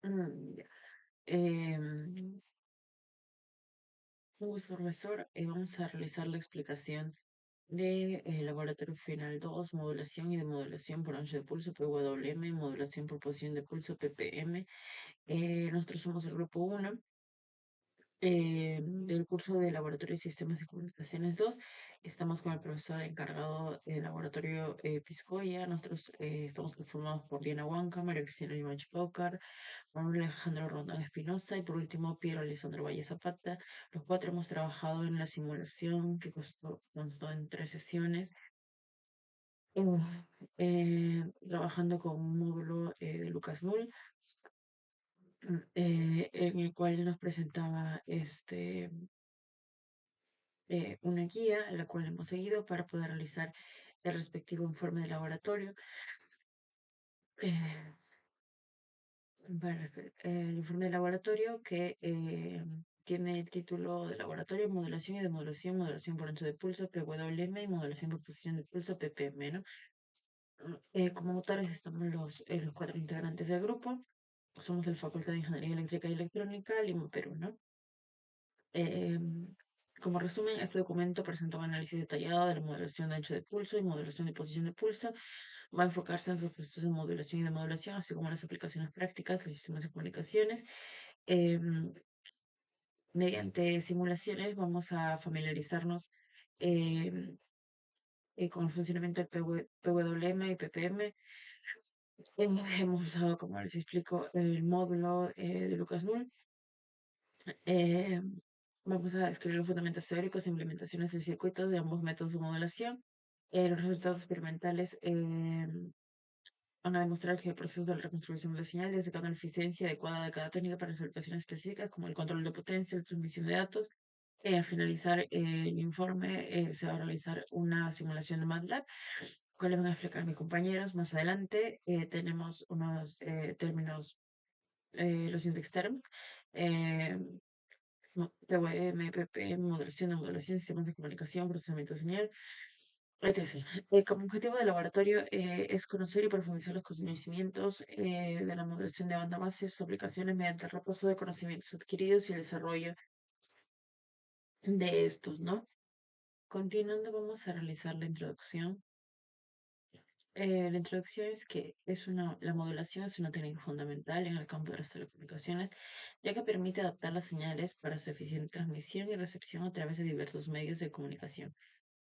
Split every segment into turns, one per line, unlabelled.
Ya. Un gusto, profesor. Vamos a realizar la explicación de laboratorio final 2, modulación y demodulación por ancho de pulso PWM, modulación por posición de pulso PPM. Nosotros somos el grupo 1 del curso de Laboratorio de Sistemas de Comunicaciones 2. Estamos con el profesor encargado del laboratorio Piscoya. Nosotros estamos conformados por Diana Huanca, María Cristina Limach Paucar, Manuel Alejandro Rondón Espinosa y por último Piero Alessandro Valle Zapata. Los cuatro hemos trabajado en la simulación que constó en 3 sesiones, trabajando con un módulo de Lucas Null, en el cual nos presentaba una guía, la cual hemos seguido para poder realizar el respectivo informe de laboratorio. Eh, el informe de laboratorio que tiene el título de laboratorio, modulación y demodulación, modulación por ancho de pulso, PWM, y modulación por posición de pulso, PPM, ¿no? Como autores estamos los cuatro integrantes del grupo. Somos de la Facultad de Ingeniería Eléctrica y Electrónica, Lima, Perú, ¿no? Como resumen, este documento presenta un análisis detallado de la modulación de ancho de pulso y modulación de posición de pulso. Va a enfocarse en sus procesos de modulación y demodulación, así como las aplicaciones prácticas de sistemas de comunicaciones. Em, Mediante simulaciones vamos a familiarizarnos em, con el funcionamiento del PWM y PPM. Hemos usado, como les explico, el módulo de Lucas Null. Eh, Vamos a describir los fundamentos teóricos e implementaciones de circuitos de ambos métodos de modulación. Los resultados experimentales van a demostrar que el proceso de reconstrucción de la señal, destacando la eficiencia adecuada de cada técnica para aplicaciones específicas, como el control de potencia, la transmisión de datos. Al finalizar el informe, se va a realizar una simulación de MATLAB, cual le van a explicar mis compañeros. Más adelante tenemos unos términos, los index terms, eh, PWM, PP, modulación, sistemas de comunicación, procesamiento de señal, etc. Como objetivo del laboratorio es conocer y profundizar los conocimientos de la modulación de banda base y sus aplicaciones mediante el repaso de conocimientos adquiridos y el desarrollo de estos, ¿no? Continuando, vamos a realizar la introducción. La introducción es que la modulación es una técnica fundamental en el campo de las telecomunicaciones, ya que permite adaptar las señales para su eficiente transmisión y recepción a través de diversos medios de comunicación,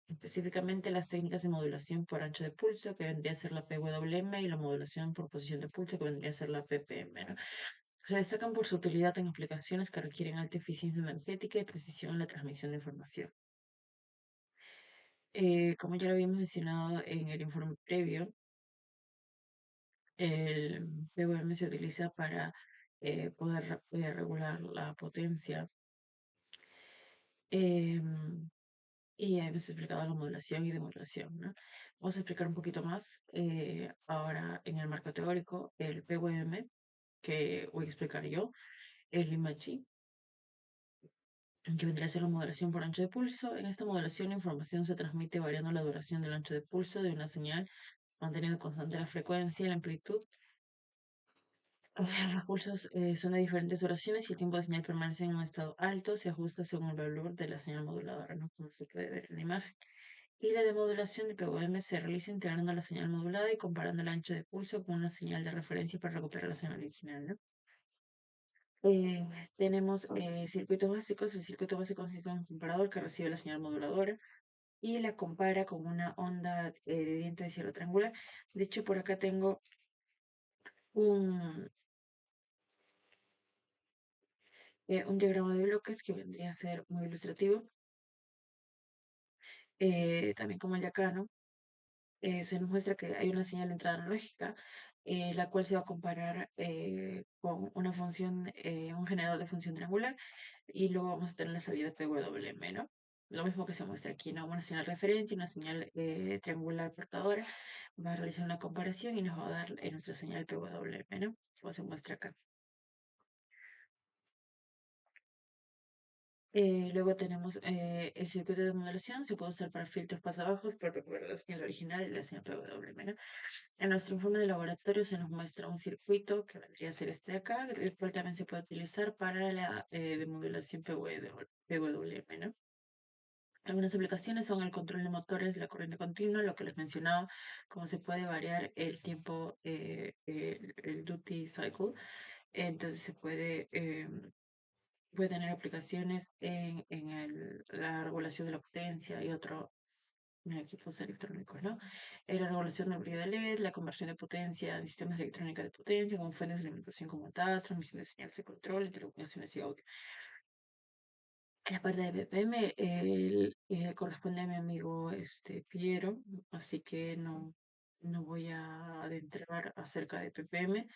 específicamente las técnicas de modulación por ancho de pulso, que vendría a ser la PWM, y la modulación por posición de pulso, que vendría a ser la PPM, ¿no? Se destacan por su utilidad en aplicaciones que requieren alta eficiencia energética y precisión en la transmisión de información. Como ya lo habíamos mencionado en el informe previo, el PWM se utiliza para poder regular la potencia. em, y hemos explicado la modulación y demodulación, ¿no? Vamos a explicar un poquito más ahora en el marco teórico el PWM, que voy a explicar yo, el IMACHI, que vendría a ser la modulación por ancho de pulso. En esta modulación, la información se transmite variando la duración del ancho de pulso de una señal, manteniendo constante la frecuencia y la amplitud. Los pulsos son de diferentes duraciones y el tiempo de señal permanece en un estado alto, se ajusta según el valor de la señal moduladora, ¿no? Como se puede ver en la imagen. Y la demodulación de PWM se realiza integrando la señal modulada y comparando el ancho de pulso con una señal de referencia para recuperar la señal original, ¿no? Eh, Tenemos circuitos básicos. El circuito básico consiste en un comparador que recibe la señal moduladora y la compara con una onda de diente de cierre triangular. De hecho, por acá tengo un, un diagrama de bloques que vendría a ser muy ilustrativo, también como el de acá, ¿no? Se nos muestra que hay una señal de entrada analógica, la cual se va a comparar con una función, un generador de función triangular, y luego vamos a tener la salida PWM, ¿no? Lo mismo que se muestra aquí, ¿no? Una señal de referencia, una señal triangular portadora, va a realizar una comparación y nos va a dar nuestra señal PWM, ¿no? Como se muestra acá. Luego tenemos el circuito de modulación, se puede usar para filtros pasabajos, para recuperar la señal original y la señal PWM, ¿no? En nuestro informe de laboratorio se nos muestra un circuito que vendría a ser este de acá, el cual también se puede utilizar para la demodulación PWM, ¿no? Algunas aplicaciones son el control de motores de la corriente continua, lo que les mencionaba, cómo se puede variar el tiempo, el duty cycle. Entonces se puede tener aplicaciones en la regulación de la potencia y otros equipos electrónicos, ¿no? En la regulación del brillo de LED, la conversión de potencia en sistemas electrónicos de potencia, como fuentes de alimentación conmutadas, transmisión de señales de control, telecomunicaciones y audio. La parte de BPM corresponde a mi amigo Piero, así que no voy a adentrar acerca de PPM.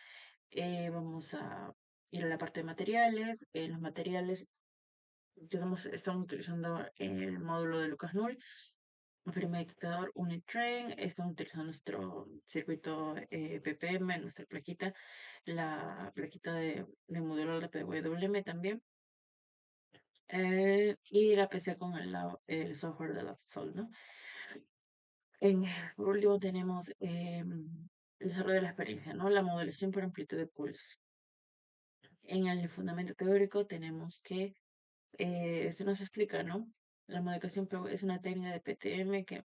Vamos a ir a la parte de materiales. En los materiales estamos utilizando el módulo de Lucas Null, un firmware dictador Unitrain. Estamos utilizando nuestro circuito PPM, nuestra plaquita, la plaquita de modulador de PWM también. Y la PC con el software de la Sol, ¿no? Por último tenemos el desarrollo de la experiencia, ¿no? La modelación por amplitud de pulsos. En el fundamento teórico tenemos que, esto nos explica, ¿no? La modelación es una técnica de PTM que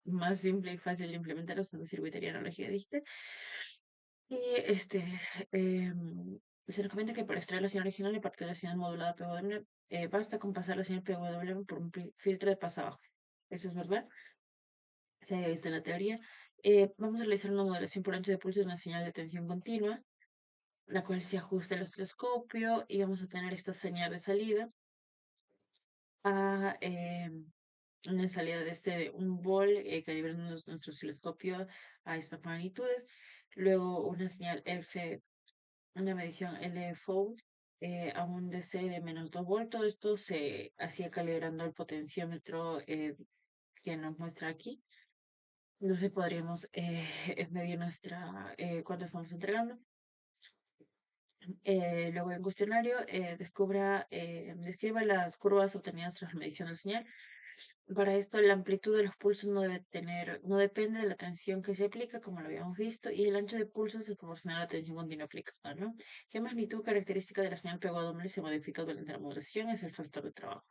más simple y fácil de implementar usando circuitería analógica digital. Y se nos comenta que para extraer la señal original y partir de la señal modulada PWM, basta con pasar la señal PWM por un filtro de pasabajo. ¿Eso es verdad? Se ha visto en la teoría. Vamos a realizar una modelación por ancho de pulso de una señal de tensión continua, la cual se ajusta al osciloscopio y vamos a tener esta señal de salida a una salida de 1 volt, calibrando nuestro osciloscopio a estas magnitudes. Luego una señal F, una medición LFO a un DC de -2 volts. Todo esto se hacía calibrando el potenciómetro que nos muestra aquí. Entonces podríamos medir cuánto estamos entregando. Luego en cuestionario, describa las curvas obtenidas tras la medición del señal. Para esto, la amplitud de los pulsos no depende de la tensión que se aplica, como lo habíamos visto, y el ancho de pulsos es proporcional a la tensión continua aplicada, ¿no? ¿Qué magnitud característica de la señal PWM se modifica durante la modulación? Es el factor de trabajo.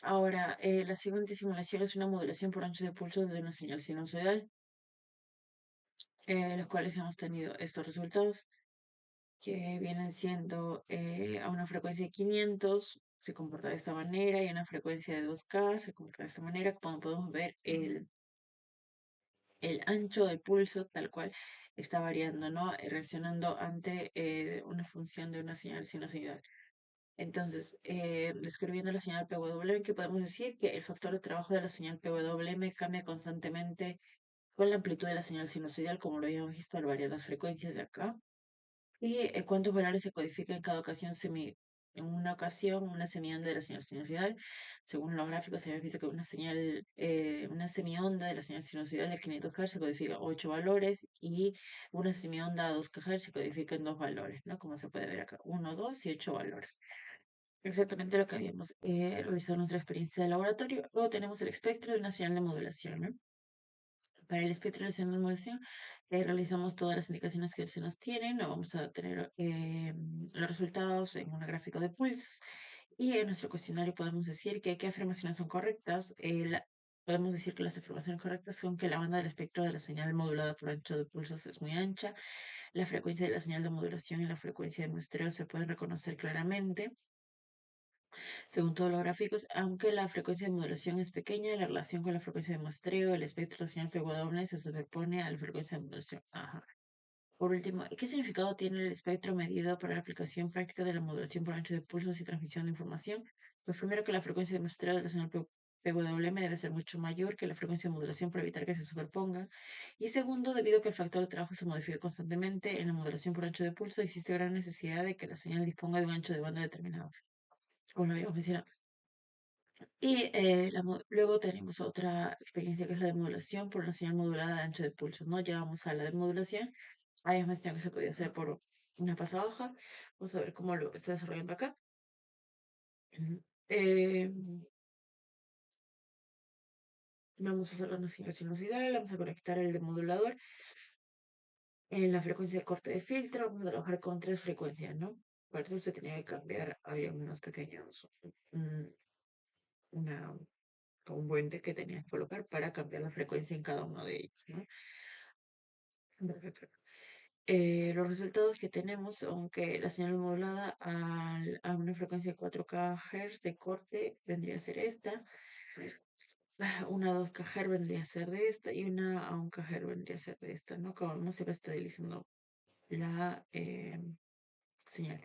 Ahora, la siguiente simulación es una modulación por ancho de pulso de una señal sinusoidal, los cuales hemos tenido estos resultados, que vienen siendo a una frecuencia de 500, se comporta de esta manera, y a una frecuencia de 2K se comporta de esta manera. Como podemos ver, el ancho del pulso tal cual está variando, ¿no? Reaccionando ante una función de una señal sinusoidal. Entonces, describiendo la señal PWM, que podemos decir que el factor de trabajo de la señal PWM cambia constantemente con la amplitud de la señal sinusoidal, como lo habíamos visto al variar las frecuencias de acá. Y cuántos valores se codifican en cada ocasión en una ocasión, una semionda de la señal sinusoidal. Según los gráficos, se había visto que una semionda de la señal sinusoidal de 500 Hz se codifica 8 valores, y una semionda a 2 GHz se codifica en 2 valores, ¿no? Como se puede ver acá, 1, 2 y 8 valores. Exactamente lo que habíamos realizado en nuestra experiencia de laboratorio. Luego tenemos el espectro de una señal de modulación, ¿no? Para el espectro de simulación, realizamos todas las indicaciones que se nos tienen. Vamos a tener los resultados en una gráfica de pulsos, y en nuestro cuestionario podemos decir qué afirmaciones son correctas. Podemos decir que las afirmaciones correctas son que la banda del espectro de la señal modulada por ancho de pulsos es muy ancha, la frecuencia de la señal de modulación y la frecuencia de muestreo se pueden reconocer claramente según todos los gráficos, aunque la frecuencia de modulación es pequeña, la relación con la frecuencia de muestreo, el espectro de la señal PWM se superpone a la frecuencia de modulación. Ajá. Por último, ¿qué significado tiene el espectro medido para la aplicación práctica de la modulación por ancho de pulsos y transmisión de información? Pues primero, que la frecuencia de muestreo de la señal PWM debe ser mucho mayor que la frecuencia de modulación para evitar que se superponga. Y segundo, debido a que el factor de trabajo se modifica constantemente en la modulación por ancho de pulso, existe gran necesidad de que la señal disponga de un ancho de banda determinado, como lo habíamos mencionado. Y luego tenemos otra experiencia, que es la de modulación por una señal modulada de ancho de pulso, ¿no? Ya vamos a la de modulación. Habíamos mencionado que se podía hacer por una pasa baja. Vamos a ver cómo lo está desarrollando acá. Eh, Vamos a hacer una señal sinusoidal, vamos a conectar el demodulador en la frecuencia de corte de filtro, vamos a trabajar con tres frecuencias, ¿no? Por eso se tenía que cambiar, había unos pequeños, mm, una, un puente que tenía que colocar para cambiar la frecuencia en cada uno de ellos, ¿no? Perfecto. Los resultados que tenemos son que la señal modulada a una frecuencia de 4 kHz de corte vendría a ser esta, una 2 kHz vendría a ser de esta y una a 1 kHz vendría a ser de esta, ¿no? Como se va estabilizando la señal.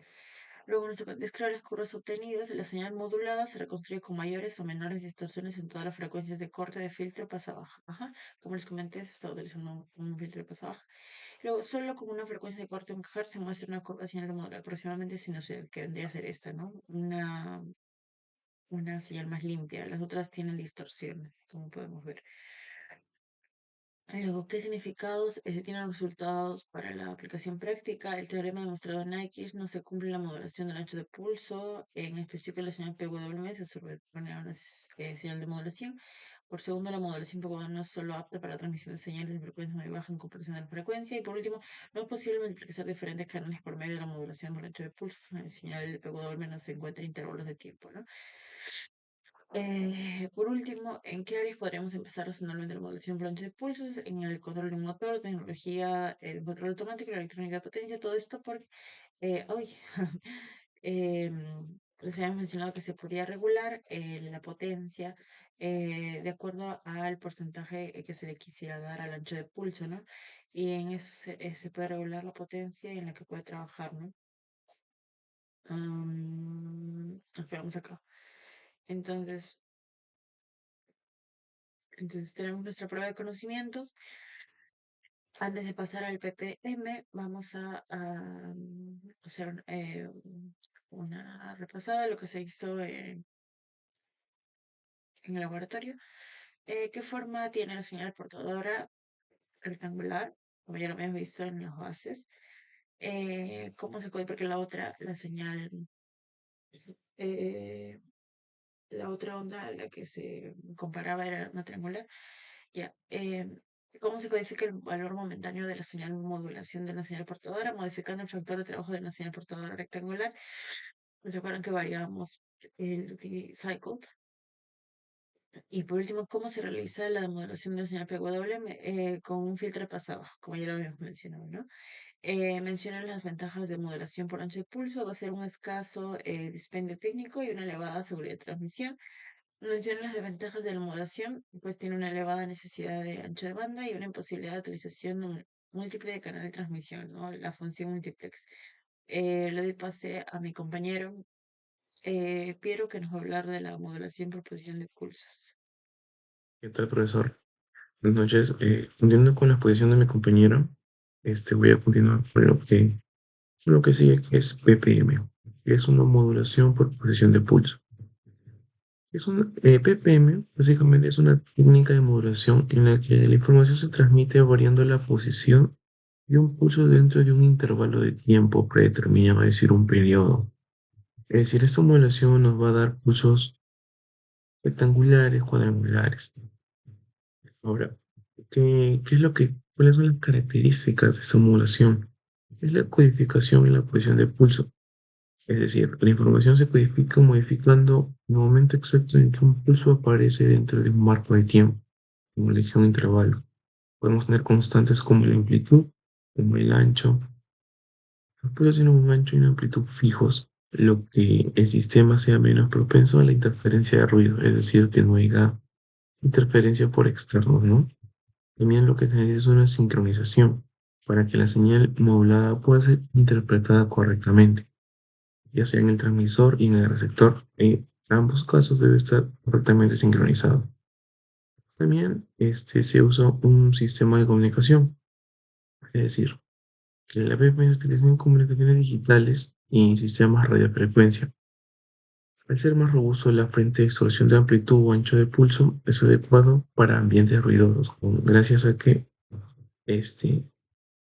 Luego, en nuestro describe las curvas obtenidas, la señal modulada se reconstruye con mayores o menores distorsiones en todas las frecuencias de corte de filtro pasa-baja. Ajá. Como les comenté, se está utilizando un filtro de pasa-baja. Luego, solo con una frecuencia de corte en kHz se muestra una curva de señal modulada aproximadamente sinusoidal, que vendría a ser esta, ¿no? Una señal más limpia. Las otras tienen distorsión, como podemos ver. Luego, ¿qué significados tienen los resultados para la aplicación práctica? El teorema demostrado en X no se cumple la modulación del ancho de pulso, en específico la señal PWM se sobrepone a una señal de modulación. Por segundo, la modulación PWM no es solo apta para la transmisión de señales de frecuencia muy baja en comparación de la frecuencia. Y por último, no es posible multiplicar diferentes canales por medio de la modulación del ancho de pulso. La señal PWM no se encuentra en intervalos de tiempo, ¿no? Por último, ¿en qué áreas podríamos empezar racionalmente la modulación por de pulsos? En el control de un motor, tecnología de control automático, la electrónica de potencia, todo esto porque hoy les habíamos mencionado que se podía regular la potencia de acuerdo al porcentaje que se le quisiera dar al ancho de pulso, ¿no? Y en eso se puede regular la potencia en la que puede trabajar, ¿no? Ok, vamos acá. Entonces, Entonces tenemos nuestra prueba de conocimientos. Antes de pasar al PPM, vamos a hacer una repasada de lo que se hizo en el laboratorio. ¿Qué forma tiene la señal portadora rectangular? Como ya lo habíamos visto en las bases. ¿Cómo se puede? Porque la señal, eh, la otra onda a la que se comparaba era una triangular. Ya. ¿Cómo se codifica el valor momentáneo de la señal modulación de una señal portadora? Modificando el factor de trabajo de una señal portadora rectangular. ¿Se acuerdan que variábamos el duty cycle? Y por último, ¿cómo se realiza la modulación de una señal PWM con un filtro de pasado? Como ya lo habíamos mencionado, ¿no? Menciona las ventajas de modulación por ancho de pulso. Va a ser un escaso dispendio técnico y una elevada seguridad de transmisión. Menciona las desventajas de la modulación, pues tiene una elevada necesidad de ancho de banda y una imposibilidad de utilización múltiple de canal de transmisión, ¿no? La función multiplex. Le doy pase a mi compañero Piero, que nos va a hablar de la modulación por posición de pulsos.
¿Qué tal, profesor? Buenas noches. Continuando con la exposición de mi compañero, voy a continuar con lo que sigue, que es BPM, que es una modulación por posición de pulso. BPM, básicamente, es una técnica de modulación en la que la información se transmite variando la posición de un pulso dentro de un intervalo de tiempo predeterminado, es decir, un periodo. Es decir, esta modulación nos va a dar pulsos rectangulares, cuadrangulares. Ahora, cuáles son las características de esta modulación? Es la codificación en la posición de pulso. Es decir, la información se codifica modificando el momento exacto en que un pulso aparece dentro de un marco de tiempo, como le dije, un intervalo. Podemos tener constantes como la amplitud, como el ancho. Los pulsos tienen un ancho y una amplitud fijos, lo que el sistema sea menos propenso a la interferencia de ruido, es decir, que no haya interferencia por externos, ¿no? También lo que se necesita es una sincronización para que la señal modulada pueda ser interpretada correctamente, ya sea en el transmisor y en el receptor. En ambos casos debe estar correctamente sincronizado. También se usa un sistema de comunicación, es decir, que la BPM se utiliza en comunicaciones digitales y en sistemas radiofrecuencia. Al ser más robusto, la frente de distorsión de amplitud o ancho de pulso es adecuado para ambientes ruidosos, gracias a que este,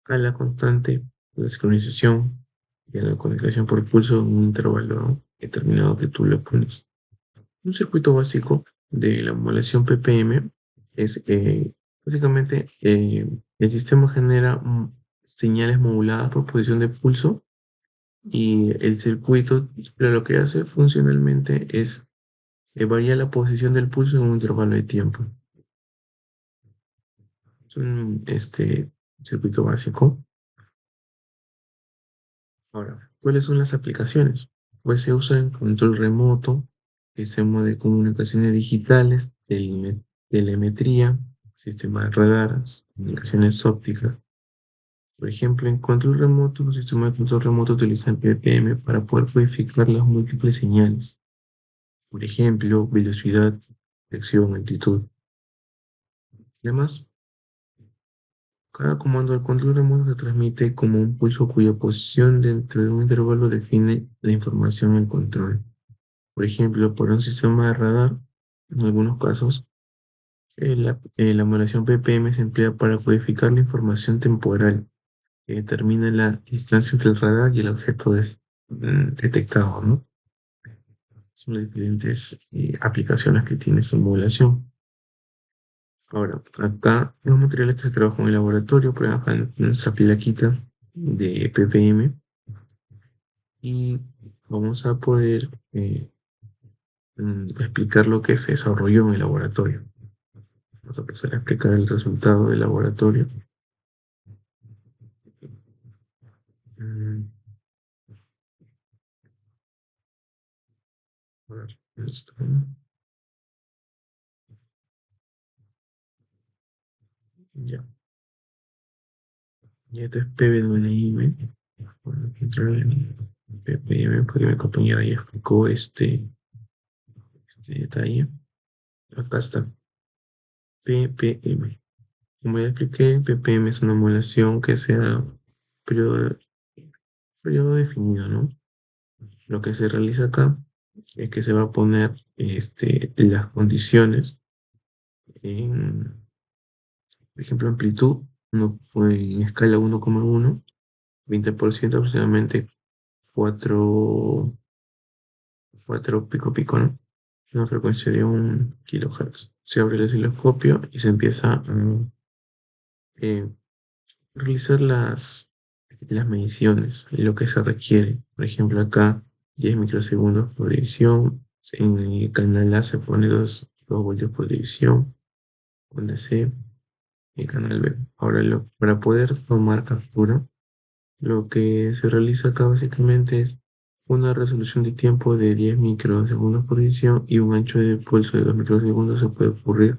a la constante, la sincronización y a la comunicación por pulso en un intervalo determinado que tú le pones. Un circuito básico de la modulación PPM es básicamente el sistema genera señales moduladas por posición de pulso y el circuito lo que hace funcionalmente es variar la posición del pulso en un intervalo de tiempo. Es un circuito básico. Ahora, ¿cuáles son las aplicaciones? Pues se usa en control remoto, sistema de comunicaciones digitales, telemetría, sistemas de radares, comunicaciones ópticas. Por ejemplo, en control remoto, los sistemas de control remoto utilizan PPM para poder codificar las múltiples señales. Por ejemplo, velocidad, dirección, altitud. Además, cada comando del control remoto se transmite como un pulso cuya posición dentro de un intervalo define la información del control. Por ejemplo, por un sistema de radar, en algunos casos, la modulación PPM se emplea para codificar la información temporal que determina la distancia entre el radar y el objeto detectado, ¿no? Son las diferentes aplicaciones que tiene esta modulación. Ahora, acá los materiales que se trabajan en el laboratorio, pues acá en nuestra plaquita de ppm y vamos a poder explicar lo que se desarrolló en el laboratorio. Vamos a empezar a explicar el resultado del laboratorio. Mm, a ver, esto, ya, y esto es PWM. Bueno, entrar en ppm porque mi compañera ya explicó este detalle. Acá está, ppm. Como ya expliqué, ppm es una modulación que se da periodo, periodo definido, ¿no? Lo que se realiza acá es que se va a poner las condiciones en, por ejemplo, amplitud, en escala 1,1, 20% aproximadamente 4 4 pico pico, ¿no? Una frecuencia de 1 kHz. Se abre el osciloscopio y se empieza a eh, realizar las mediciones, lo que se requiere. Por ejemplo, acá 10 microsegundos por división. En el canal A se pone 2 voltios por división. Donde C y canal B. Ahora, para poder tomar captura, lo que se realiza acá básicamente es una resolución de tiempo de 10 microsegundos por división y un ancho de pulso de 2 microsegundos. Se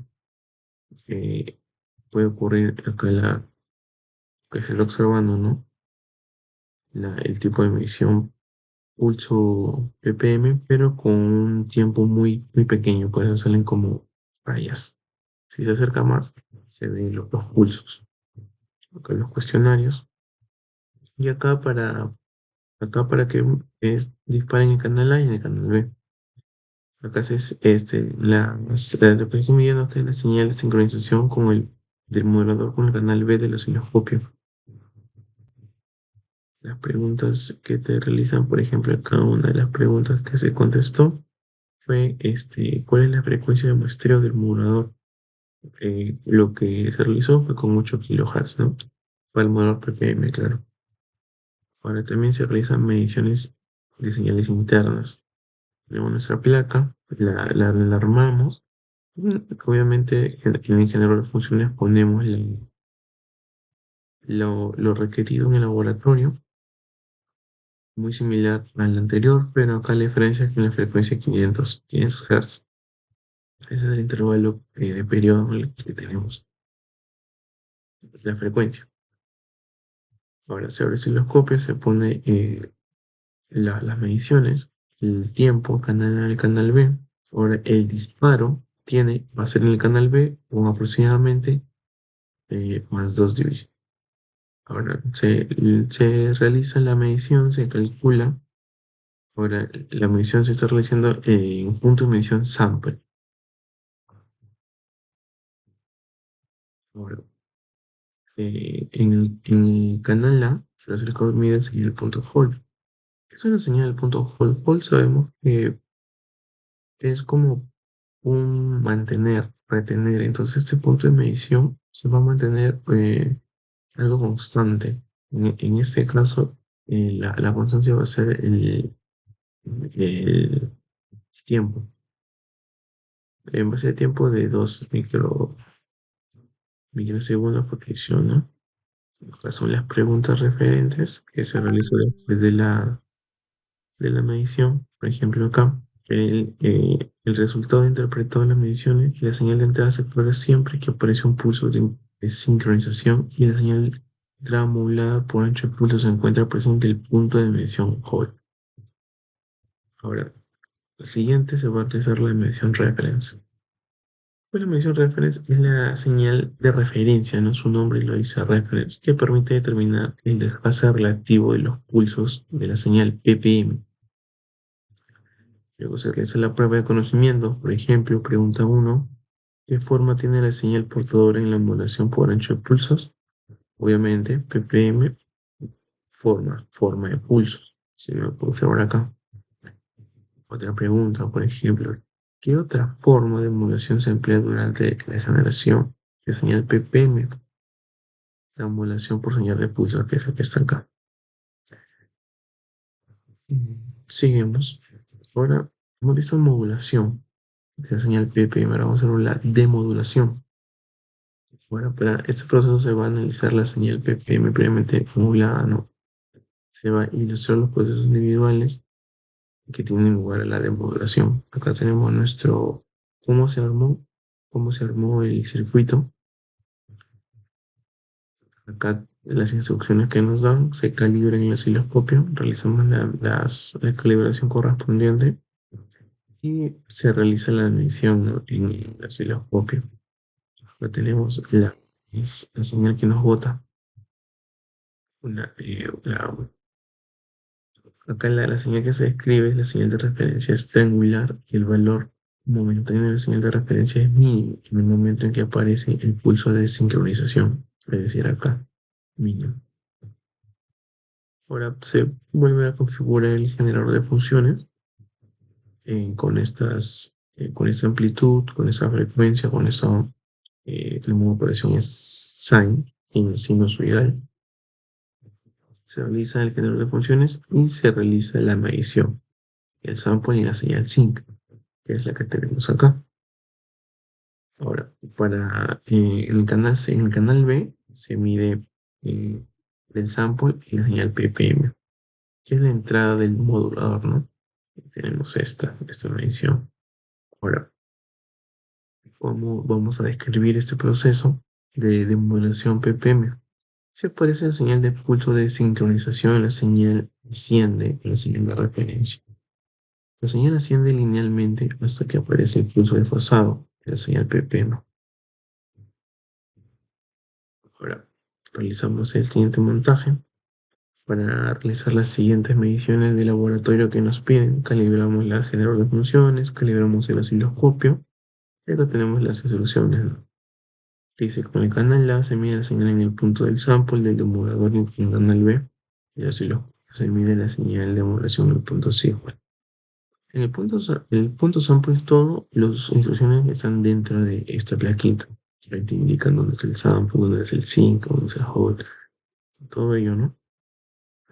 eh, puede ocurrir acá que se lo observando, ¿no? El tipo de medición pulso ppm, pero con un tiempo muy, muy pequeño, por eso salen como rayas. Si se acerca más, se ven los pulsos. Acá los cuestionarios. Y acá para que disparen en el canal A y en el canal B. Acá se es lo que estoy midiendo acá es la señal de sincronización con del modulador con el canal B del osciloscopio. Las preguntas que te realizan, por ejemplo, cada una de las preguntas que se contestó fue ¿cuál es la frecuencia de muestreo del modulador? Lo que se realizó fue con 8 kHz, ¿no? Para el modulador ppm, claro. Ahora también se realizan mediciones de señales internas. Tenemos nuestra placa, la armamos. Obviamente, en el generador de funciones ponemos lo requerido en el laboratorio, muy similar al anterior, pero acá la diferencia es que en la frecuencia 500 Hz. Ese es el intervalo de periodo en el que tenemos la frecuencia. Ahora se abre el osciloscopio, se pone las mediciones, el tiempo, canal A y canal B. Ahora el disparo va a ser en el canal B con aproximadamente más 2 divisiones. Ahora se realiza la medición, se calcula. Ahora la medición se está realizando en un punto de medición sample. Ahora, en el canal A, se hace el mide señal punto hold. ¿Qué es una señal punto hold? Hold sabemos que Es como un mantener, retener. Entonces este punto de medición se va a mantener algo constante. En este caso, la constancia va a ser el tiempo. En base de tiempo de 2 microsegundos por fricción. Estas son las preguntas referentes que se realizan después de la medición. Por ejemplo, acá, el resultado interpretado en las mediciones, la señal de entrada se explora siempre que aparece un pulso de sincronización y la señal de entrada modulada por ancho de pulso se encuentra presente el punto de medición Hall. Ahora, lo siguiente se va a realizar la medición reference. Pues la medición reference es la señal de referencia, ¿no? Su nombre lo dice reference, que permite determinar el desfase relativo de los pulsos de la señal ppm. Luego se realiza la prueba de conocimiento. Por ejemplo, pregunta 1: ¿qué forma tiene la señal portadora en la modulación por ancho de pulsos? Obviamente, ppm, forma de pulsos. Si me puedo observar acá. Otra pregunta, por ejemplo, ¿qué otra forma de modulación se emplea durante la generación de señal ppm? La modulación por señal de pulso, que es la que está acá. Seguimos. Ahora hemos visto modulación de la señal ppm. Ahora vamos a ver la demodulación. Bueno, para este proceso se va a analizar la señal ppm previamente modulada, ¿no? Se va a ilustrar los procesos individuales que tienen lugar a la demodulación. Acá tenemos cómo se armó el circuito. Acá las instrucciones que nos dan se calibran en el osciloscopio, realizamos la calibración correspondiente y se realiza la medición, ¿no? En el osciloscopio. Acá tenemos es la señal que nos bota. Una, Acá la señal que se describe es la señal de referencia es triangular y el valor momentáneo de la señal de referencia es mínimo en el momento en que aparece el pulso de sincronización, es decir, acá, mínimo. Ahora se vuelve a configurar el generador de funciones con esta amplitud, con esta frecuencia, el modo de operación es sine, en sinusoidal. Se realiza el generador de funciones y se realiza la medición, el sample y la señal sync, que es la que tenemos acá. Ahora, en el canal B se mide eh, el sample y la señal ppm, que es la entrada del modulador, ¿no? Tenemos esta medición. Ahora, ¿cómo vamos a describir este proceso de modulación ppm? Se aparece la señal de pulso de sincronización, la señal asciende, la señal de referencia. La señal asciende linealmente hasta que aparece el pulso desfasado, la señal ppm. Ahora, realizamos el siguiente montaje. Para realizar las siguientes mediciones de laboratorio que nos piden, calibramos el generador de funciones, calibramos el osciloscopio, y acá tenemos las soluciones, ¿no? Dice, con el canal A se mide la señal en el punto del sample del demorador y con el canal B y el osciloscopio se mide la señal de modulación en el punto sequence. En el punto sample todo, las instrucciones están dentro de esta plaquita. Ahí te indican dónde está el sample, dónde es el sync, dónde es el hold, todo ello, ¿no?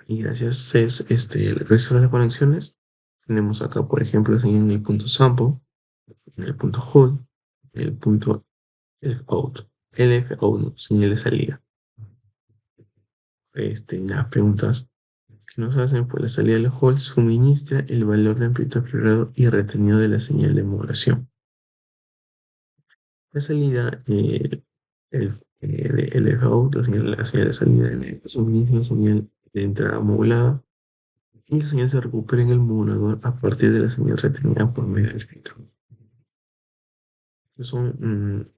Y gracias a el resto de las conexiones, tenemos acá, por ejemplo, en el punto sample, en el punto hold, el punto el out, LF out, ¿no? Señal de salida. Las preguntas que nos hacen, pues la salida del hold suministra el valor de amplitud explorado y retenido de la señal de modulación. La salida, de LF out, la señal de salida, suministra la señal de entrada modulada y la señal se recupera en el modulador a partir de la señal retenida por medio del filtro. Estas son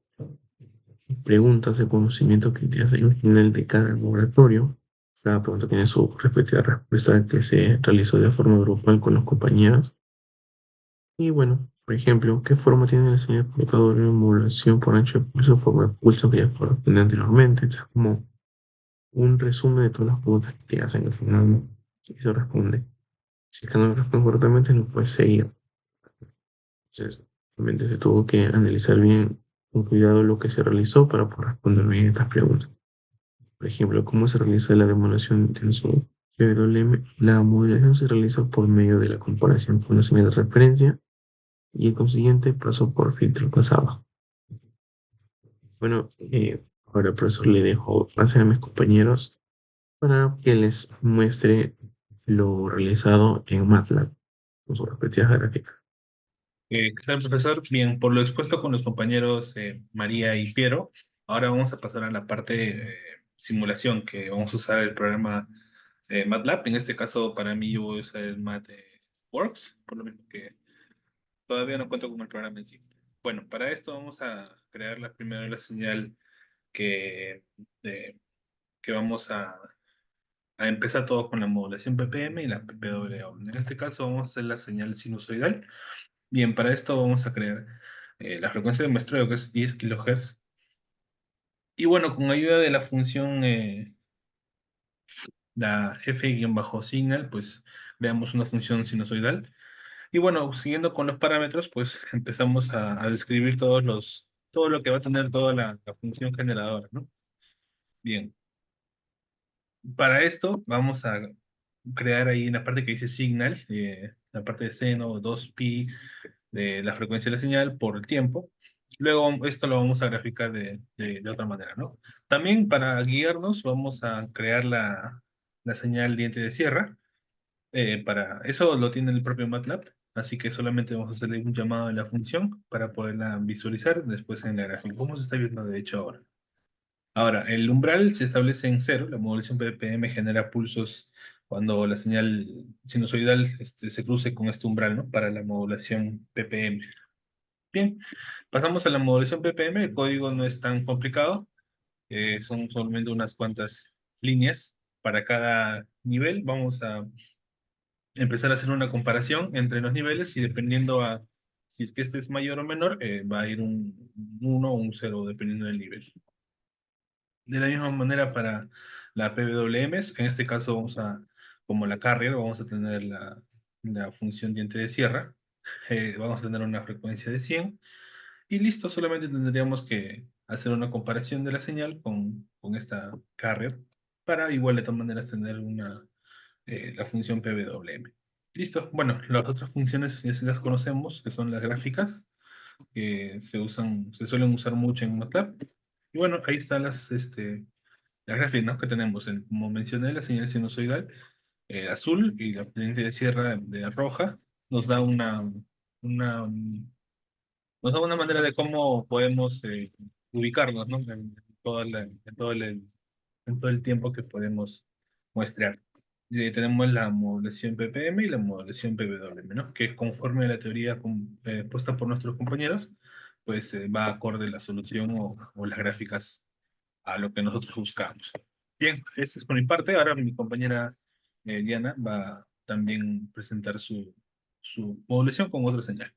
preguntas de conocimiento que te hacen al final de cada laboratorio. Cada pregunta tiene su respectiva respuesta que se realizó de forma grupal con los compañeros. Y bueno, por ejemplo, ¿qué forma tiene la señal portadora de modulación por ancho de pulso? Forma de pulso que ya corresponde anteriormente. Esto es como un resumen de todas las preguntas que te hacen al final, ¿no? Y se responde. Si es que no responde correctamente, no puedes seguir. Entonces, realmente se tuvo que analizar bien, con cuidado, lo que se realizó para poder responder bien estas preguntas. Por ejemplo, ¿cómo se realiza la demolición del uso PWM? La modelación se realiza por medio de la comparación con la señal de referencia y el consiguiente paso por filtro pasado. Bueno, ahora profesor le dejo pase a mis compañeros para que les muestre lo realizado en MATLAB con sus respectivas gráficas.
¿Qué tal, profesor? Bien, por lo expuesto con los compañeros María y Piero, ahora vamos a pasar a la parte simulación, que vamos a usar el programa MATLAB. En este caso, para mí, yo voy a usar el MathWorks, por lo mismo que todavía no cuento con el programa en sí. Bueno, para esto vamos a crear primero la señal que, eh, que vamos a empezar todo con la modulación ppm y la PPWM. En este caso, vamos a hacer la señal sinusoidal. Bien, para esto vamos a crear la frecuencia de muestreo, que es 10 kHz. Y bueno, con ayuda de la función, la f-signal, pues veamos una función sinusoidal. Y bueno, siguiendo con los parámetros, pues empezamos a describir todo lo que va a tener toda la función generadora, ¿no? Bien, para esto vamos a crear ahí en la parte que dice signal, la parte de seno 2pi de la frecuencia de la señal por el tiempo. Luego esto lo vamos a graficar de otra manera, ¿no? También para guiarnos vamos a crear la señal diente de sierra. Para eso lo tiene el propio MATLAB, así que solamente vamos a hacerle un llamado a la función para poderla visualizar después en la gráfica, como se está viendo de hecho ahora. Ahora, el umbral se establece en cero, la modulación ppm genera pulsos cuando la señal sinusoidal se cruce con este umbral, ¿no? Para la modulación ppm. Bien, pasamos a la modulación ppm, el código no es tan complicado, son solamente unas cuantas líneas para cada nivel. Vamos a empezar a hacer una comparación entre los niveles y dependiendo a si es que este es mayor o menor, va a ir un 1 o un 0 dependiendo del nivel. De la misma manera para la PWM, en este caso como la carrier, vamos a tener la función diente de sierra, vamos a tener una frecuencia de 100 y listo, solamente tendríamos que hacer una comparación de la señal con esta carrier para igual de todas maneras tener la función PWM. Listo, bueno, las otras funciones ya se las conocemos, que son las gráficas, que se suelen usar mucho en MATLAB. Y bueno, ahí están las gráficas, ¿no?, que tenemos. Como mencioné, la señal sinusoidal azul y la pendiente de sierra de roja nos da una, nos da una manera de cómo podemos ubicarnos, ¿no? En todo el tiempo que podemos muestrear. Tenemos la modulación ppm y la modulación PWM, ¿no? Que conforme a la teoría puesta por nuestros compañeros, pues va acorde la solución o las gráficas a lo que nosotros buscamos. Bien, esta es por mi parte. Ahora mi compañera Diana va a también presentar su modulación con otra señal.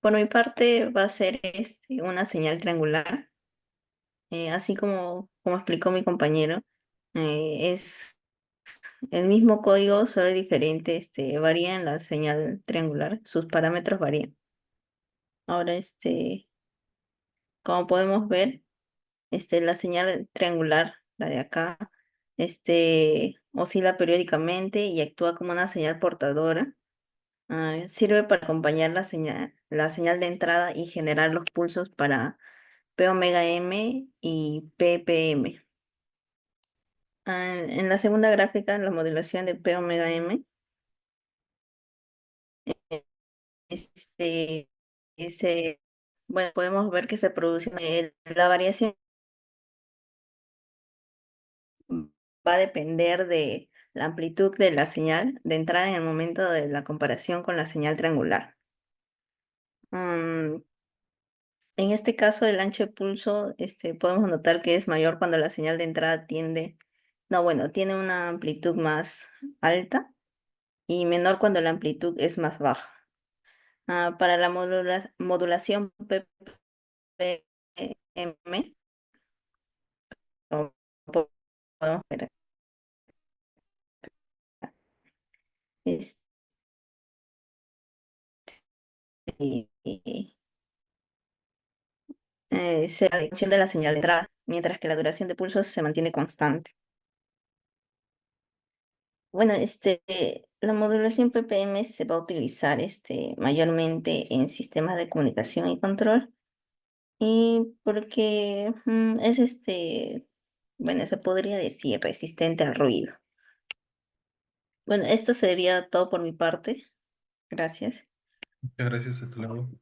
Por mi parte va a ser una señal triangular, así como explicó mi compañero. Es el mismo código, solo es diferente, varía en la señal triangular, sus parámetros varían. Ahora, como podemos ver, la señal triangular, la de acá, oscila periódicamente y actúa como una señal portadora. Sirve para acompañar la señal de entrada y generar los pulsos para P omega M y ppm. En la segunda gráfica, la modulación de P omega M, este, bueno, podemos ver que se produce la variación va a depender de la amplitud de la señal de entrada en el momento de la comparación con la señal triangular. Mm, en este caso, el ancho de pulso, podemos notar que es mayor cuando la señal de entrada no, bueno, tiene una amplitud más alta y menor cuando la amplitud es más baja. Para la modulación ppm, como podemos ver, se la duración de la señal de entrada, mientras que la duración de pulsos se mantiene constante. Bueno, la modulación PPM se va a utilizar mayormente en sistemas de comunicación y control, y porque es bueno, se podría decir resistente al ruido. Bueno, esto sería todo por mi parte. Gracias.
Muchas gracias, hasta luego.